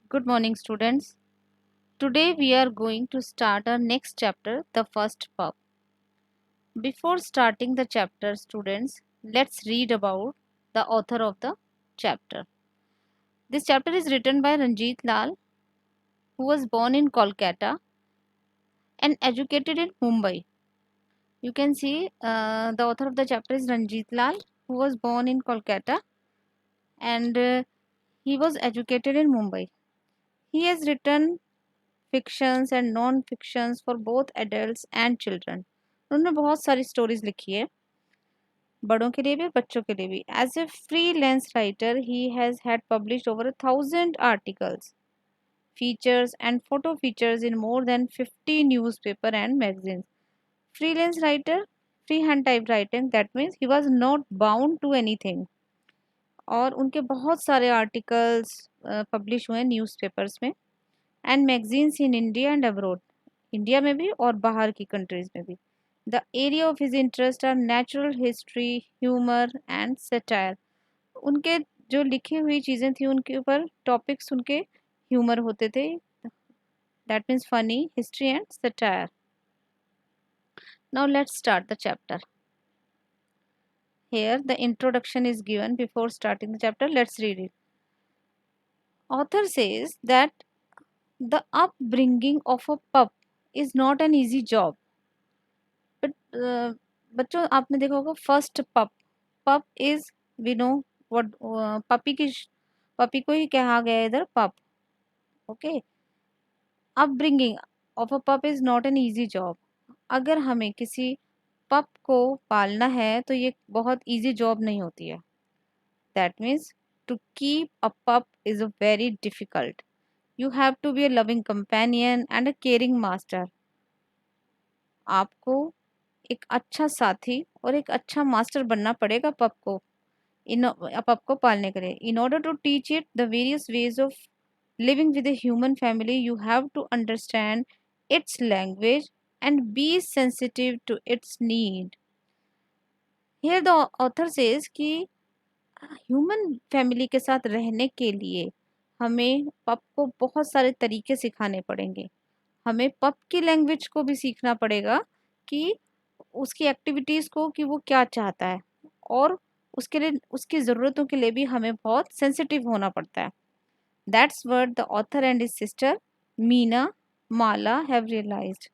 Good morning, students. Today we are going to start our next chapter, the first pup. Before starting the chapter, students, let's read about the author of the chapter. This chapter is written by Ranjit Lal, who was born in Kolkata and educated in Mumbai. You can see the author of the chapter is Ranjit Lal, who was born in Kolkata and he was educated in Mumbai. He has written fictions and non fictions for both adults and children. उन्होंने बहुत सारी stories लिखी है बड़ों के लिए भी और बच्चों के लिए भी. As a freelance writer he has had published over 1000 articles, features and photo features in more than 50 newspaper and magazines. Freelance writer, freehand type writing, that means he was not bound to anything. और उनके बहुत सारे articles publish हुए newspapers में and magazines in India and abroad, India में भी और बाहर की कंट्रीज में भी. The area of his interest are natural history, humour and satire. उनके जो लिखी हुई चीज़ें थी उनके ऊपर टॉपिक्स उनके ह्यूमर होते थे, that means funny, history and satire. Now let's start the chapter. Here the introduction is given before starting the chapter. Let's read it. Author says that the upbringing of a pup is not an easy job. But बच्चों आपने देखा होगा first pup. Pup is we know what, puppy को ही कहा गया है इधर पप. Okay. Upbringing of a pup is not an easy job. अगर हमें किसी पप को पालना है तो ये बहुत इजी जॉब नहीं होती है. That means to keep a pup is a very difficult. You have to be a loving companion and a caring master. आपको एक अच्छा साथी और एक अच्छा मास्टर बनना पड़ेगा पप को, पप को पालने के लिए. In order to teach it the various ways of living with a human family, you have to understand its language and be sensitive to its need. Here the author says कि ह्यूमन फैमिली के साथ रहने के लिए हमें पप को बहुत सारे तरीके सिखाने पड़ेंगे. हमें पप की लैंग्वेज को भी सीखना पड़ेगा कि उसकी एक्टिविटीज़ को कि वो क्या चाहता है, और उसके लिए उसकी ज़रूरतों के लिए भी हमें बहुत सेंसिटिव होना पड़ता है. That's what the author and his sister Meena Mala have realized.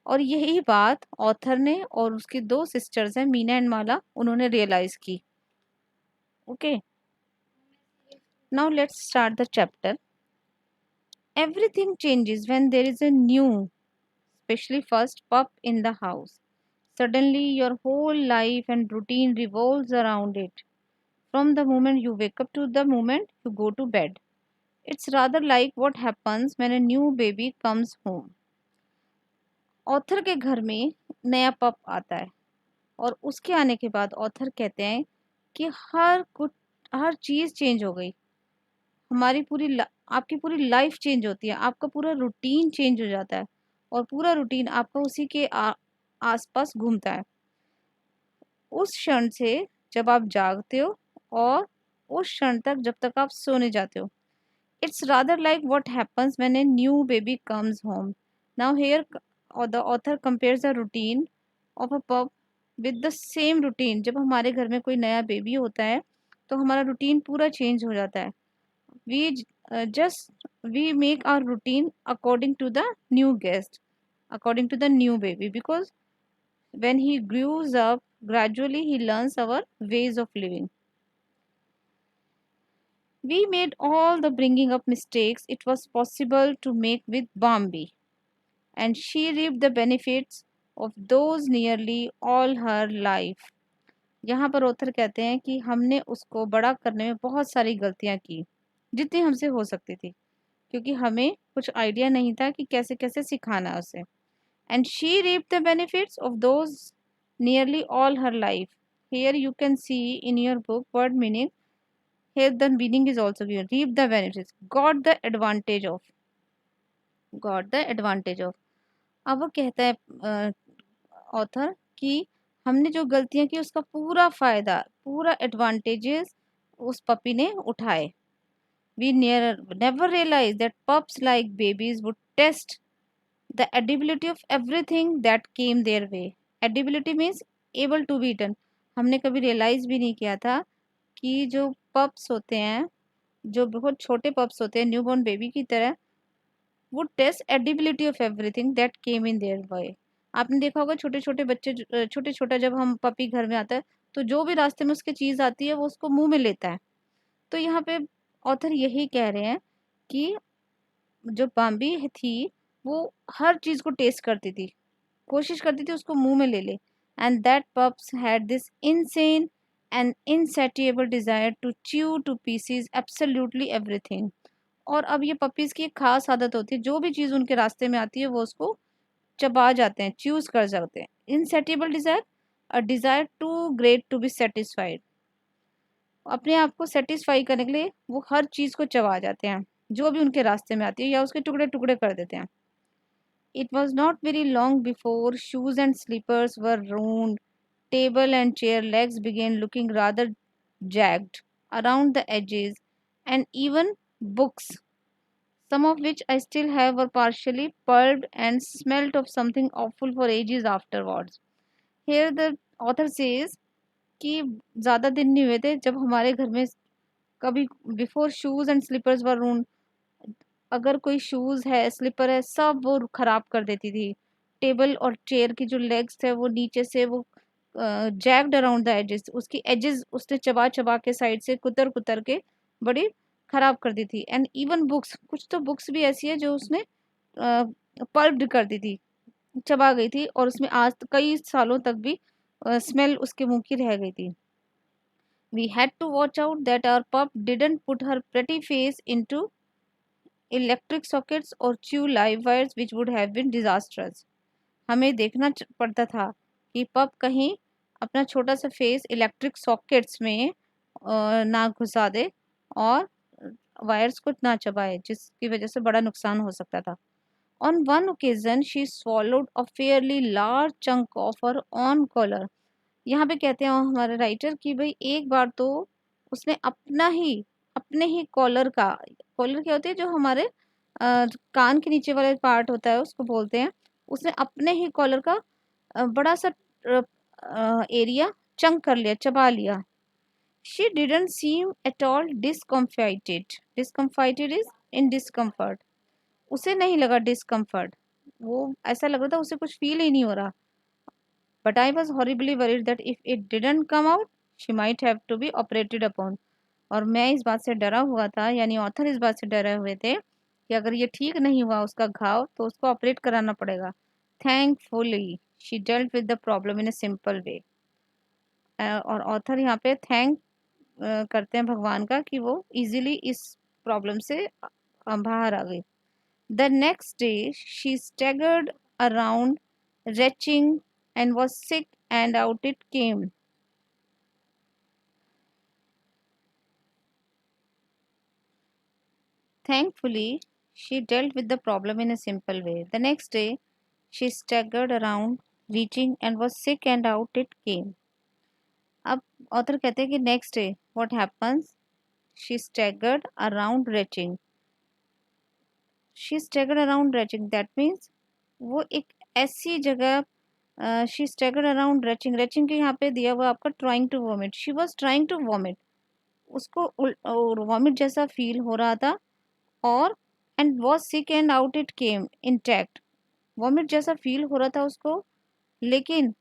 और यही बात ऑथर ने और उसकी दो सिस्टर्स हैं मीना एंड माला, उन्होंने रियलाइज की. Okay. Now let's start the chapter. Everything changes when there is a new, especially first pup in the house. Suddenly your whole life and routine revolves around it. From the moment you wake up to the moment you go to bed. It's rather like what happens when a new baby comes home. Author के घर में नया पप आता है और उसके आने के बाद ऑथर कहते हैं कि हर चीज़ चेंज हो गई. हमारी आपकी पूरी लाइफ चेंज होती है, आपका पूरा रूटीन चेंज हो जाता है और पूरा रूटीन आपका उसी के आसपास घूमता है. उस क्षण से जब आप जागते हो और उस क्षण तक जब तक आप सोने जाते हो. It's rather like what happens when a new baby comes home. Now here the author compares the routine of a pup with the same routine. जब हमारे घर में कोई नया बेबी होता है तो हमारा रूटीन पूरा चेंज हो जाता है. We make our routine according to the new guest, according to the new baby, because when he grows up, gradually he learns our ways of living. We made all the bringing up mistakes it was possible to make with Bambi, and she reaped the benefits of those nearly all her life. यहाँ पर author कहते हैं कि हमने उसको बड़ा करने में बहुत सारी गलतियाँ की, जितनी हमसे हो सकती थी, क्योंकि हमें कुछ आइडिया नहीं था कि कैसे कैसे सिखाना है उसे. And she reaped the benefits of those nearly all her life. Here you can see in your book word meaning. Here the meaning is also given. Reap the benefits. Got the advantage of. Got the advantage of. अब वो कहता है author कि हमने जो गलतियां की उसका पूरा फायदा, पूरा एडवांटेजेस उस पपी ने उठाए. We never realized that pups, like babies, would test the edibility of everything that came their way. Edibility means able to be eaten. हमने कभी रियलाइज भी नहीं किया था कि जो पप्स होते हैं, जो बहुत छोटे पप्स होते हैं न्यूबॉर्न बेबी की तरह, वो taste edibility of everything that came in their way. आपने देखा होगा छोटे छोटे बच्चे, छोटे छोटा जब हम पपी घर में आता है तो जो भी रास्ते में उसकी चीज आती है वो उसको मुंह में लेता है। तो यहाँ पे ऑथर यही कह रहे हैं कि जो बाम्बी थी वो हर चीज को टेस्ट करती थी, कोशिश करती थी उसको मुंह में ले ले। And that pups had this insane and insatiable desire to chew to pieces absolutely everything. और अब ये पपीज की एक खास आदत होती है, जो भी चीज उनके रास्ते में आती है वो उसको चबा जाते हैं, चूज कर जाते हैं। Insatiable desire, a desire too great to be satisfied. अपने आप को सेटिस्फाई करने के लिए वो हर चीज को चबा जाते हैं जो भी उनके रास्ते में आती है, या उसके टुकड़े टुकड़े कर देते हैं। It was not very long before shoes and slippers were ruined, table and chair legs began looking rather jagged around the edges, and even books, some of which I still have, were partially pulped and smelt of something awful for ages afterwards. Here the author says कि ज़्यादा दिन नहीं हुए थे जब हमारे घर में कभी बिफोर शूज एंड स्लीपर्स वर रून्ड, अगर कोई शूज है स्लीपर है सब वो खराब कर देती थी। टेबल और चेयर की जो लेग्स थे वो नीचे से वो जैग्ड अराउंड द एजेस, उसकी एजेस उसने चबा चबा के साइड से कुतर कुतर के बड़ी खराब कर दी थी। एंड इवन बुक्स, कुछ तो बुक्स भी ऐसी है जो उसने पल्प्ड कर दी थी, चबा गई थी, और उसमें आज कई सालों तक भी स्मेल उसके मुंह की रह गई थी। We had to watch out that our pup didn't put her pretty face into electric sockets और chew live wires which would have been disastrous। हमें देखना पड़ता था कि पप कहीं अपना छोटा सा फेस इलेक्ट्रिक सॉकेट्स में ना घुसा दे और वायर्स को ना चबाए, जिसकी वजह से बड़ा नुकसान हो सकता था। On one occasion she swallowed a fairly large chunk of her own collar। यहाँ पे कहते हैं हमारे राइटर कि भाई एक बार तो उसने अपने ही कॉलर का, कॉलर क्या होती है जो हमारे कान के नीचे वाले पार्ट होता है उसको बोलते हैं, उसने अपने ही कॉलर का बड़ा सा एरिया चंक कर लिया, चबा लिया। She didn't seem at all discomfited, discomfited is in discomfort, उसे नहीं लगा डिस्कम्फर्ट, वो ऐसा लग रहा था उसे कुछ फील ही नहीं हो रहा। But I was horribly worried that if it didn't come out, she might have to be operated upon। और मैं इस बात से डरा हुआ था, यानी ऑथर इस बात से डरे हुए थे कि अगर ये ठीक नहीं हुआ उसका घाव तो उसको ऑपरेट कराना पड़ेगा। Thankfully, she dealt with the problem in a simple way। और ऑथर यहाँ पे थैंक करते हैं भगवान का कि वो इजीली इस प्रॉब्लम से बाहर आ गई। The next day, she staggered around, retching, and was sick, and out it came। Thankfully, she dealt with the problem in a simple way। The next day, she staggered around, reaching, and was sick, and out it came। अब author कहते हैं कि next day what happens, she staggered around retching. She staggered around retching that means वो एक ऐसी जगह, she staggered around retching, retching के यहाँ पे दिया हुआ आपका trying to vomit, she was trying to vomit, उसको वॉमिट जैसा फील हो रहा था। और and was sick and out it came intact, vomit जैसा फील हो रहा था उसको, लेकिन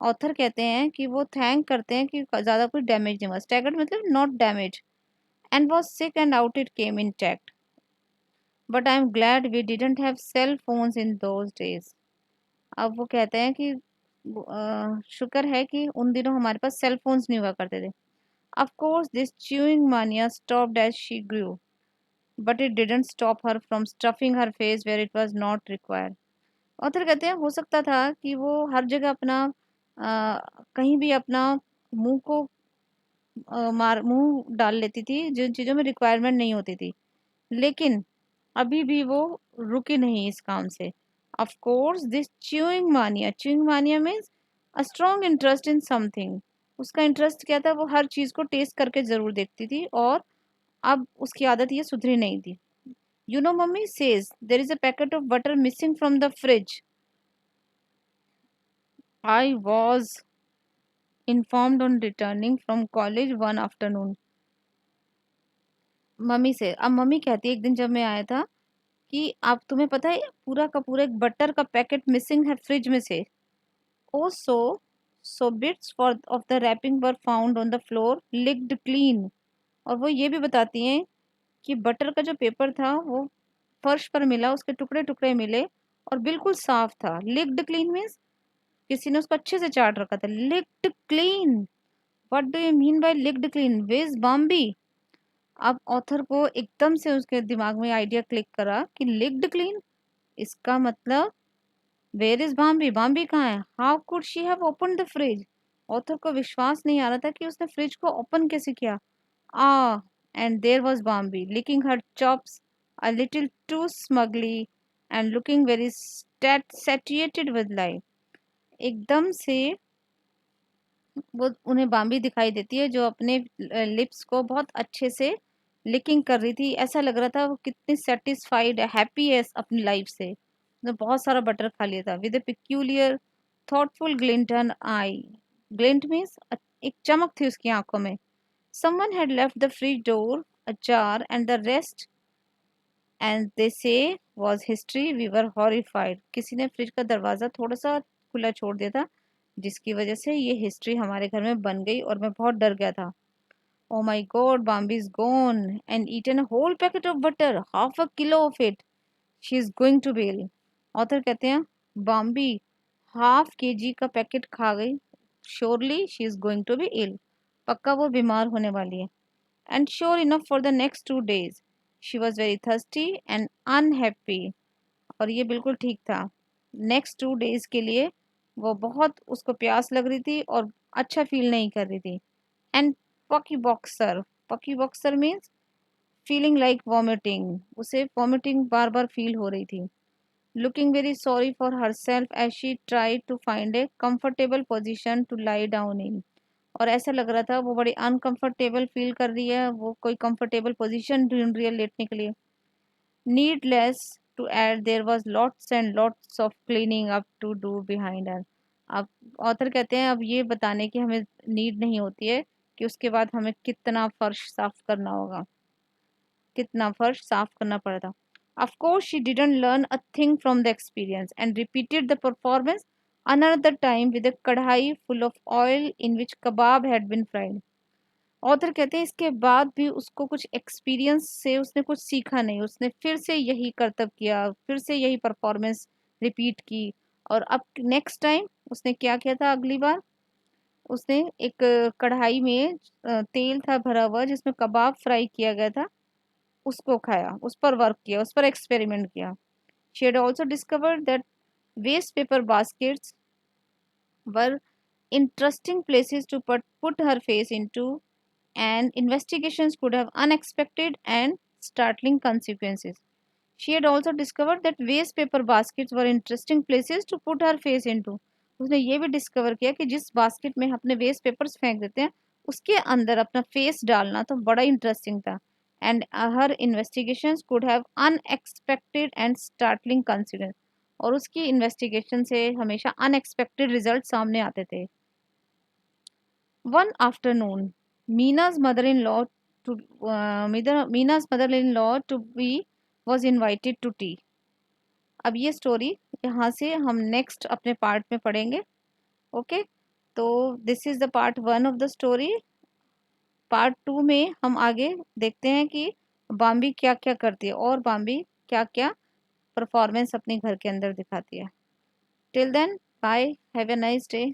ऑथर कहते हैं कि वो थैंक करते हैं कि ज़्यादा कुछ डैमेज नहीं हुआ। स्टैगर्ड मतलब not damage, and was sick and out it came intact, but I am glad we didn't have cell phones in those days. अब वो कहते हैं कि शुक्र है कि उन दिनों हमारे पास सेल फोन्स नहीं हुआ करते थे। Of course, this chewing mania stopped as she grew, but it didn't stop her from stuffing her face where it was not required। Author कहते हैं हो सकता था कि वो हर जगह अपना कहीं भी अपना मुंह को मुंह डाल लेती थी जिन चीज़ों में रिक्वायरमेंट नहीं होती थी, लेकिन अभी भी वो रुकी नहीं इस काम से। ऑफ कोर्स दिस च्यूइंग मानिया means a strong interest in something. उसका इंटरेस्ट क्या था, वो हर चीज़ को टेस्ट करके ज़रूर देखती थी और अब उसकी आदत ये सुधरी नहीं थी. You know, mummy says there is a packet of butter missing from the fridge. I was informed on returning from college one afternoon. Mummy से, अब मम्मी कहती है एक दिन जब मैं आया था कि आप, तुम्हें पता है पूरा का पूरा एक बटर का पैकेट मिसिंग है फ्रिज में से. Oh so bits for of the wrapping were found on the floor licked clean. और वो ये भी बताती हैं कि बटर का जो पेपर था वो फर्श पर मिला, उसके टुकड़े टुकड़े मिले और बिल्कुल साफ था. लिक्ड क्लीन मीन्स किसी ने उसको अच्छे से चाट रखा था. Licked clean, what do you mean by licked clean, वेज बॉम्बी. अब ऑथर को एकदम से उसके दिमाग में आइडिया क्लिक करा कि लिक्ड क्लीन, इसका मतलब वेयर इज बॉम्बी, बॉम्बी कहाँ है. How could she have open the fridge. Author को विश्वास नहीं आ रहा था कि उसने फ्रिज को ओपन कैसे किया. Ah and there was Bombi licking her chops a little too smugly and looking very satiated with life. एकदम से वो उन्हें बाम्बी दिखाई देती है जो अपने लिप्स को बहुत अच्छे से लिकिंग कर रही थी. ऐसा लग रहा था वो कितनी सेटिस्फाइड हैप्पी है अपनी लाइफ से. उसने बहुत सारा बटर खा लिया था. With a peculiar thoughtful glint in eye. Glint means एक चमक थी उसकी आंखों में. Someone had left the fridge door ajar and the rest and they say was history. We were horrified. किसी ने फ्रिज का दरवाजा थोड़ा सा खुला छोड़ दिया था जिसकी वजह से ये हिस्ट्री हमारे घर में बन गई और मैं बहुत डर गया था. Oh my god, Bombi is gone and eaten a whole packet of butter, half a kilo of it. She is going to be ill. Author कहते हैं बॉम्बी हाफ केजी का पैकेट खा गई. Surely she is going to be ill. पक्का वो बीमार होने वाली है. And sure enough for the next 2 days she was very thirsty and unhappy. और ये बिल्कुल ठीक था. नेक्स्ट 2 days के लिए वो बहुत उसको प्यास लग रही थी और अच्छा फील नहीं कर रही थी. एंड पकी बॉक्सर मीन्स फीलिंग लाइक वॉमिटिंग. उसे वॉमिटिंग बार बार फील हो रही थी. Looking very sorry for herself as she try to find a comfortable position to lie down in. और ऐसा लग रहा था वो बड़ी अनकंफर्टेबल फील कर रही है, वो कोई कंफर्टेबल पोजीशन ढूंढ रही है लेटने के लिए. Needless to add, there was lots and lots of cleaning up to do behind her. अब ऑथर कहते हैं अब ये बताने की हमें नीड नहीं होती है कि उसके बाद हमें कितना फर्श साफ करना होगा, कितना फर्श साफ करना पड़ा था. Of course, she didn't learn a thing from the experience and repeated the performance another time with a kadhai full of oil in which kebab had been fried. Author कहते हैं इसके बाद भी उसको कुछ एक्सपीरियंस से उसने कुछ सीखा नहीं. उसने फिर से यही करतब किया, फिर से यही परफॉर्मेंस रिपीट की. और अब नेक्स्ट टाइम उसने क्या किया था, अगली बार उसने एक कढ़ाई में तेल था भरा हुआ जिसमें कबाब फ्राई किया गया था, उसको खाया, उस पर वर्क किया, उस पर एक्सपेरिमेंट किया. She had also discovered that waste paper baskets were interesting places to put her face into, and investigations could have unexpected and startling consequences. She had also discovered that waste paper baskets were interesting places to put her face into. उसने ये भी discover किया कि जिस basket में हम अपने waste papers फेंक देते हैं उसके अंदर अपना फेस डालना तो बड़ा इंटरेस्टिंग था. And her investigations could have unexpected and startling consequence. और उसकी इन्वेस्टिगेशन से हमेशा अनएक्सपेक्टेड रिजल्ट सामने आते थे. One afternoon, Mina's mother-in-law to be was invited to tea. अब ये स्टोरी यहाँ से हम नेक्स्ट अपने पार्ट में पढ़ेंगे. ओके, तो this is the part 1 of the story. Part 2 में हम आगे देखते हैं कि बॉम्बी क्या क्या करती है और बॉम्बी क्या क्या परफॉर्मेंस अपने घर के अंदर दिखाती है. Till then, bye, have a nice day.